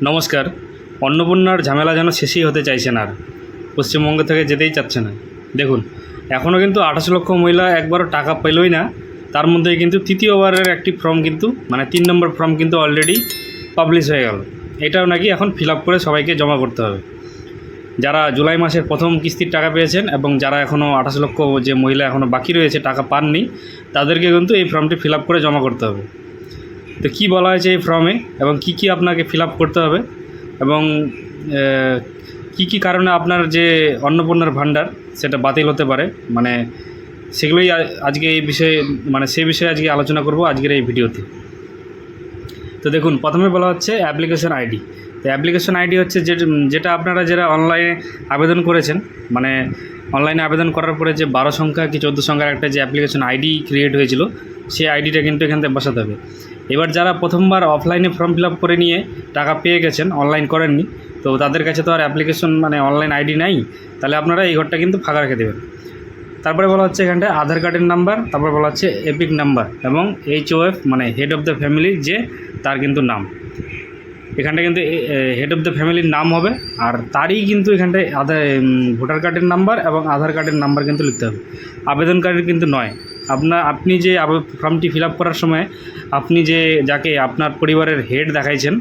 নমস্কার। অন্নপূর্ণার ঝামেলা যেন শেষই হতে চাইছে না, আর পশ্চিমবঙ্গ থেকে যেতেই চাচ্ছে না। দেখুন, এখনও কিন্তু 28 লক্ষ মহিলা একবারও টাকা পেলই না। তার মধ্যে কিন্তু তৃতীয়বারের একটি ফর্ম কিন্তু মানে 3 নম্বর ফর্ম কিন্তু অলরেডি পাবলিশ হয়ে গেল। এটাও নাকি এখন ফিল আপ করে সবাইকে জমা করতে হবে। যারা জুলাই মাসের প্রথম কিস্তির টাকা পেয়েছেন এবং যারা এখনও 28 লক্ষ যে মহিলা এখনও বাকি রয়েছে টাকা পাননি, তাদেরকে কিন্তু এই ফর্মটি ফিল আপ করে জমা করতে হবে। তো কী বলা হয়েছে এই ফর্মে এবং কি কি আপনাকে ফিল আপ করতে হবে এবং কি কি কারণে আপনার যে অন্নপূর্ণার ভাণ্ডার সেটা বাতিল হতে পারে, মানে সেগুলোই আজকে এই বিষয়ে সেই বিষয়ে আজকে আলোচনা করব আজকের এই ভিডিওতে। তো দেখুন, প্রথমে বলা হচ্ছে অ্যাপ্লিকেশন আইডি। তো অ্যাপ্লিকেশন আইডি হচ্ছে যেটা আপনারা যারা অনলাইনে আবেদন করেছেন, মানে অনলাইনে আবেদন করার পরে যে 12 সংখ্যা কি 14 সংখ্যার একটা যে অ্যাপ্লিকেশন আইডি ক্রিয়েট হয়েছিল, সেই আইডিটা কিন্তু এখান থেকে বসাতে হবে। এবার যারা প্রথমবার অফলাইনে ফর্ম ফিল আপ করে নিয়ে টাকা পেয়ে গেছেন, অনলাইন করেননি, তো তাদের কাছে তো আর অ্যাপ্লিকেশন অনলাইন আইডি নাই, তাহলে আপনারা এই ঘরটা কিন্তু ফাঁকা রেখে দেবেন। তারপরে বলা হচ্ছে এখানটায় আধার কার্ডের নাম্বার, তারপর বলা হচ্ছে এপিক নাম্বার এবং HOF head of the family যে তার কিন্তু নাম। এখানটা কিন্তু হেড অফ দ্য ফ্যামিলির নাম হবে, আর তারই কিন্তু এখানটায় ভোটার কার্ডের নাম্বার এবং আধার কার্ডের নাম্বার কিন্তু লিখতে হবে, আবেদনকারীর কিন্তু নয়। আপনি যে ফর্মটি ফিল আপ করার সময় আপনি যাকে আপনার পরিবারের হেড দেখাইছেন,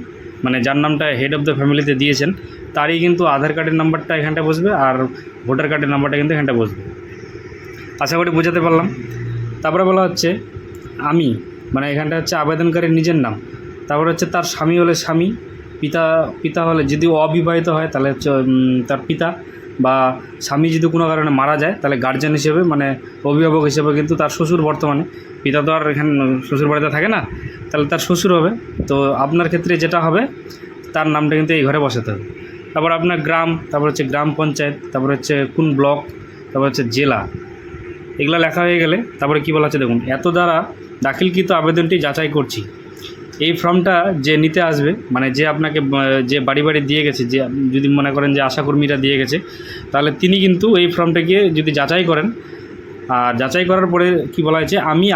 যার নামটা হেড অফ দ্য ফ্যামিলিতে দিয়েছেন, তারই কিন্তু আধার কার্ডের নাম্বারটা এখানটা বসবে আর ভোটার কার্ডের নাম্বারটা কিন্তু এখানটা বসবে। আশা করি বোঝাতে পারলাম। তারপরে বলা হচ্ছে আমি, এখানটা হচ্ছে আবেদনকারীর নিজের নাম, তারপরে হচ্ছে তার স্বামী হলে স্বামী, পিতা হলে যদি অবিবাহিত হয় তাহলে হচ্ছে তার পিতা, বা স্বামী যদি কোনো কারণে মারা যায় তাহলে গার্জিয়ান হিসেবে অভিভাবক হিসেবে কিন্তু তার শ্বশুর। বর্তমানে পিতা তো আর এখানে শ্বশুর বাড়িতে থাকে না, তাহলে তার শ্বশুর হবে। তো আপনার ক্ষেত্রে যেটা হবে তার নামটা কিন্তু এই ঘরে বসাতে হবে। তারপর আপনার গ্রাম, তারপর হচ্ছে গ্রাম পঞ্চায়েত, তারপর হচ্ছে কোন ব্লক, তারপর হচ্ছে জেলা, এগুলো লেখা হয়ে গেলে তারপরে কী বলা হচ্ছে দেখুন, এত দ্বারা দাখিলকৃত আবেদনটি যাচাই করছি। এই ফর্মটা যে নিতে আসবে, যে আপনাকে যে বাড়ি বাড়ি দিয়ে গেছে, যে যদি মনে করেন যে আশাকর্মীরা দিয়ে গেছে, তাহলে তিনি কিন্তু এই ফর্মটাকে যদি যাচাই করেন, আর যাচাই করার পরে কি বলা হয়েছে, আমি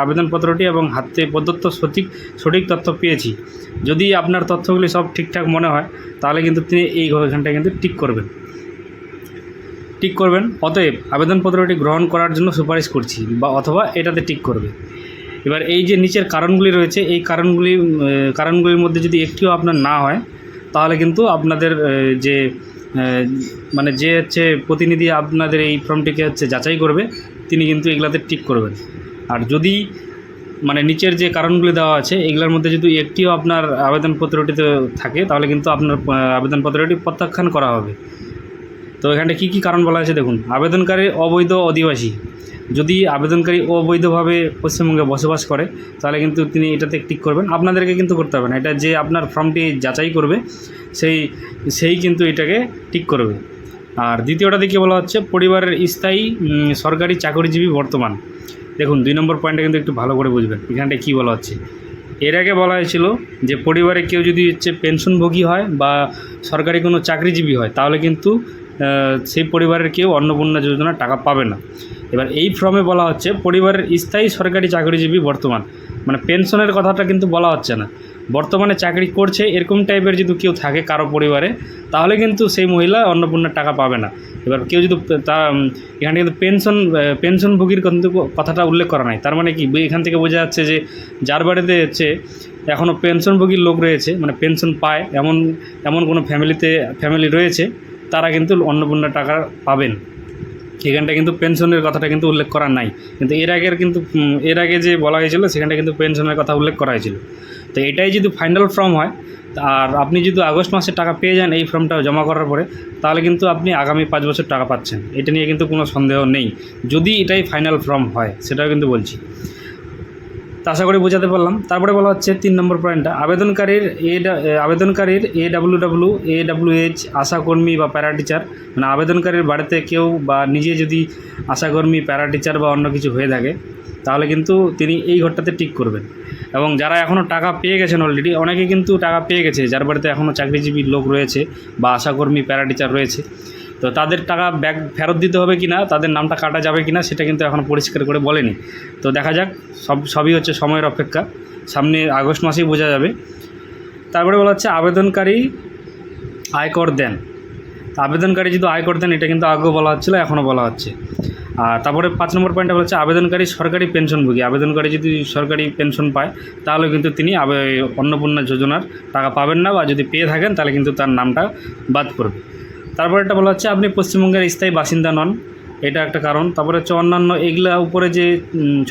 আবেদনপত্রটি এবং হাতে প্রদত্ত সঠিক তথ্য পেয়েছি। যদি আপনার তথ্যগুলি সব ঠিকঠাক মনে হয় তাহলে কিন্তু তিনি এই এখানটা কিন্তু টিক করবেন। অতএব আবেদনপত্রটি গ্রহণ করার জন্য সুপারিশ করছি, বা অথবা এটাতে টিক করবে। এবার এই যে নিচের কারণগুলি রয়েছে, এই কারণগুলির মধ্যে যদি একটিও আপনার না হয়, তাহলে কিন্তু আপনাদের যে হচ্ছে প্রতিনিধি আপনাদের এই ফর্মটিকে যাচাই করবে, তিনি কিন্তু এগুলাতে টিক করবেন। আর যদি নিচের যে কারণগুলি দেওয়া আছে এগুলোর মধ্যে যদি একটিও আপনার আবেদনপত্রটিতে থাকে, তাহলে কিন্তু আপনার আবেদনপত্রটি প্রত্যাখ্যান করা হবে। তো এখানে কী কী কারণ বলা আছে দেখুন, আবেদনকারী অবৈধ অধিবাসী, যদি আবেদনকারী অবৈধভাবে পশ্চিমবঙ্গে বসবাস করে তাহলে কিন্তু তিনি এটাতে টিক করবেন। আপনাদেরকে কিন্তু করতে হবে না, এটা যে আপনার ফর্মটি যাচাই করবে সেই কিন্তু এটাকে টিক করবে। আর দ্বিতীয়টা দিকে বলা হচ্ছে পরিবারের স্থায়ী সরকারি চাকরিজীবী বর্তমান। দেখুন 2 নম্বর পয়েন্টটা কিন্তু একটু ভালো করে বুঝবেন, এখানটা কী বলা হচ্ছে। এর আগে বলা হয়েছিল যে পরিবারে কেউ যদি পেনশনভোগী হয় বা সরকারি কোনো চাকরিজীবী হয়, তাহলে কিন্তু সেই পরিবারের কেউ অন্নপূর্ণা যোজনার টাকা পাবে না। এবার এই ফর্মে বলা হচ্ছে পরিবারের স্থায়ী সরকারি চাকরিজীবী বর্তমান, পেনশনের কথাটা কিন্তু বলা হচ্ছে না, বর্তমানে চাকরি করছে এরকম টাইপের যদি কেউ থাকে কারো পরিবারে, তাহলে কিন্তু সেই মহিলা অন্নপূর্ণার টাকা পাবে না। এবার কেউ যদি এখানে কিন্তু পেনশনভোগীর কিন্তু কথাটা উল্লেখ করা নাই। তার কি এখান থেকে বোঝা যাচ্ছে যে যার বাড়িতে এখনও পেনশনভোগীর লোক রয়েছে, পেনশন পায় এমন কোনো ফ্যামিলি রয়েছে, তারা কিন্তু অন্নপূর্ণা টাকা পাবেন। এখানটা কিন্তু পেনশনের কথাটা কিন্তু উল্লেখ করা নাই, কিন্তু এর আগে যে বলা হয়েছিল সেখানটা কিন্তু পেনশনের কথা উল্লেখ করা হয়েছিল। তো এটাই যদি ফাইনাল ফর্ম হয়, আর আপনি যদি আগস্ট মাসে টাকা পেয়ে যান এই ফর্মটা জমা করার পরে, তাহলে কিন্তু আপনি আগামী 5 বছর টাকা পাচ্ছেন, এটা নিয়ে কিন্তু কোনো সন্দেহ নেই, যদি এটাই ফাইনাল ফর্ম হয়, সেটাও কিন্তু বলছি। তা আশা করি বোঝাতে পারলাম। তারপরে বলা হচ্ছে 3 নম্বর পয়েন্টটা, আবেদনকারীর AWH আশাকর্মী বা প্যারা টিচার, আবেদনকারীর বাড়িতে কেউ বা নিজে যদি আশাকর্মী, প্যারা টিচার বা অন্য কিছু হয়ে থাকে, তাহলে কিন্তু তিনি এই ঘরটাতে টিক করবেন। এবং যারা এখনও টাকা পেয়ে গেছেন অলরেডি, অনেকে কিন্তু টাকা পেয়ে গেছে যার বাড়িতে এখনও চাকরিজীবী লোক রয়েছে বা আশাকর্মী, প্যারা টিচার রয়েছে, তো তাদের টাকা ব্যাক ফেরত দিতে হবে কি না, তাদের নামটা কাটা যাবে কি না, সেটা কিন্তু এখন পরিষ্কার করে বলেনি। তো দেখা যাক, সবই হচ্ছে সময়ের অপেক্ষা, সামনে আগস্ট মাসেই বোঝা যাবে। তারপরে বলা হচ্ছে আবেদনকারী আয়কর দেন। আবেদনকারী যদি আয়কর দেন, এটা কিন্তু আগেও বলা হচ্ছিলো, এখনও বলা হচ্ছে। আর তারপরে 5 নম্বর পয়েন্টটা বলা হচ্ছে আবেদনকারী সরকারি পেনশনভোগী। আবেদনকারী যদি সরকারি পেনশন পায় তাহলে কিন্তু তিনি অন্নপূর্ণা যোজনার টাকা পাবেন না, বা যদি পেয়ে থাকেন তাহলে কিন্তু তার নামটা বাদ পড়বে। তারপরে একটা বলা হচ্ছে আপনি পশ্চিমবঙ্গের স্থায়ী বাসিন্দা নন, এটা একটা কারণ। তারপরে হচ্ছে অন্যান্য, এগুলা উপরে যে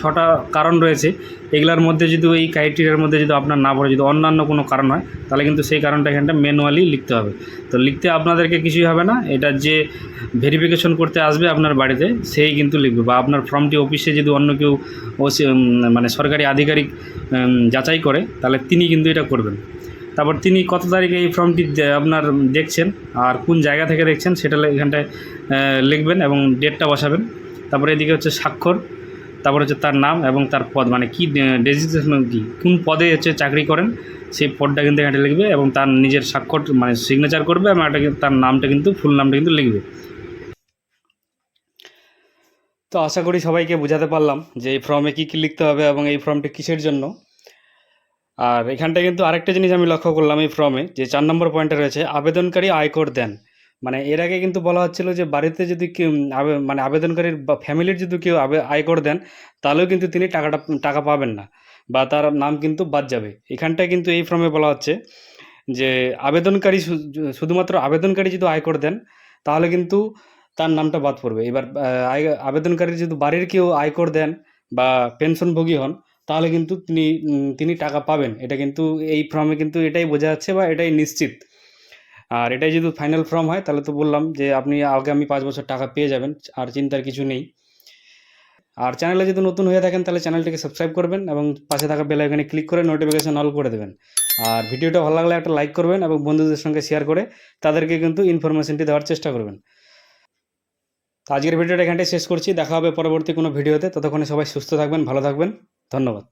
6টা কারণ রয়েছে, এগুলার মধ্যে যদি ওই ক্রাইটেরিয়ার মধ্যে যদি আপনার না পড়ে, যদি অন্যান্য কোনো কারণ হয়, তাহলে কিন্তু সেই কারণটা এখানটা ম্যানুয়ালি লিখতে হবে। তো লিখতে আপনাদেরকে কিছুই হবে না, এটা যে ভেরিফিকেশন করতে আসবে আপনার বাড়িতে সেই কিন্তু লিখবে, বা আপনার ফর্মটি অফিসে যদি অন্য কেউ মানে সরকারি আধিকারিক যাচাই করে, তাহলে তিনি কিন্তু এটা করবেন। তারপর তিনি কত তারিখে এই ফর্মটি আপনার দেখছেন আর কোন জায়গা থেকে দেখছেন সেটা এখানটায় লিখবেন এবং ডেটটা বসাবেন। তারপরে এদিকে হচ্ছে স্বাক্ষর, তারপর হচ্ছে তার নাম এবং তার পদ, মানে কী ডেজিগনেশন, কী কোন পদে হচ্ছে চাকরি করেন সেই পদটা কিন্তু এখানে লিখবে, এবং তার নিজের স্বাক্ষর মানে সিগনেচার করবে, এবং এটা তার নামটা কিন্তু ফুল নামটা কিন্তু লিখবে। তো আশা করি সবাইকে বোঝাতে পারলাম যে এই ফর্মে কী কী লিখতে হবে এবং এই ফর্মটি কিসের জন্য। আর এখানটায় কিন্তু আরেকটা জিনিস আমি লক্ষ্য করলাম এই ফর্মে, যে 4 নম্বর পয়েন্টে রয়েছে আবেদনকারী আয়কর দেন। মানে এর আগে কিন্তু বলা হচ্ছিল যে বাড়িতে যদি কেউ মানে আবেদনকারীর বা ফ্যামিলির যদি কেউ আয়কর দেন, তাহলেও কিন্তু তিনি টাকা পাবেন না, বা তার নাম কিন্তু বাদ যাবে। এখানটায় কিন্তু এই ফর্মে বলা হচ্ছে যে আবেদনকারী শুধুমাত্র আবেদনকারী যদি আয়কর দেন, তাহলে কিন্তু তার নামটা বাদ পড়বে। এবার আবেদনকারী যদি বাড়ির কেউ আয়কর দেন বা পেনশনভোগী হন, তাহলে কিন্তু তিনি টাকা পাবেন। এটা কিন্তু এই ফর্মে কিন্তু এটাই বোঝা যাচ্ছে, বা এটাই নিশ্চিত। আর এটাই যদি ফাইনাল ফর্ম হয়, তাহলে তো বললাম যে আপনি আগামী 5 বছর টাকা পেয়ে যাবেন, আর চিন্তার কিছু নেই। আর চ্যানেলে যদি নতুন হয়ে থাকেন তাহলে চ্যানেলটিকে সাবস্ক্রাইব করবেন এবং পাশে থাকা বেল আইকনে ক্লিক করে নোটিফিকেশন অল করে দেবেন। আর ভিডিওটা ভালো লাগলে একটা লাইক করবেন এবং বন্ধুদের সঙ্গে শেয়ার করে তাদেরকে কিন্তু ইনফরমেশনটি দেওয়ার চেষ্টা করবেন। তো আজকের ভিডিওটা এখানটায় শেষ করছি, দেখা হবে পরবর্তী কোনো ভিডিওতে। ততক্ষণে সবাই সুস্থ থাকবেন, ভালো থাকবেন, ধন্যবাদ।